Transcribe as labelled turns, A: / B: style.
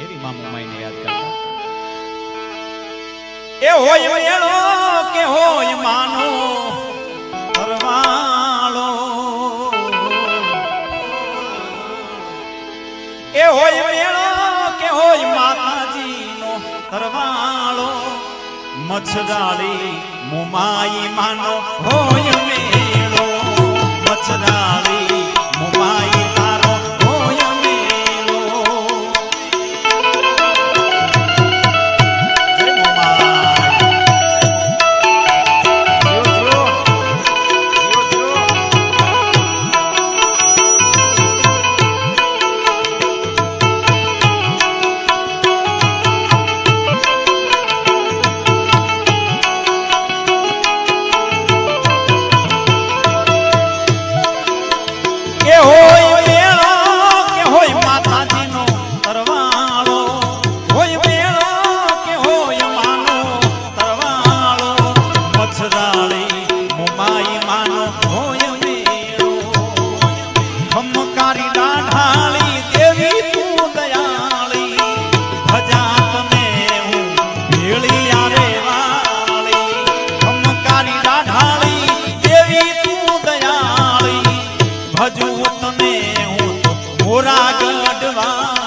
A: એવી માં મોમાઈને યાદ કરતા એ હોય મેળો કે હોય માનો પરવાળો એ હોય મેળો કે હોય માતાજીનો પરવાળો મચ્છરાળી મોમાઈ માનો હોય મેળો મચ્છરાળી મોમાઈ તારો હોય મેળો જય મોમાઈ ભજુ તને હું મોરા ગઢવા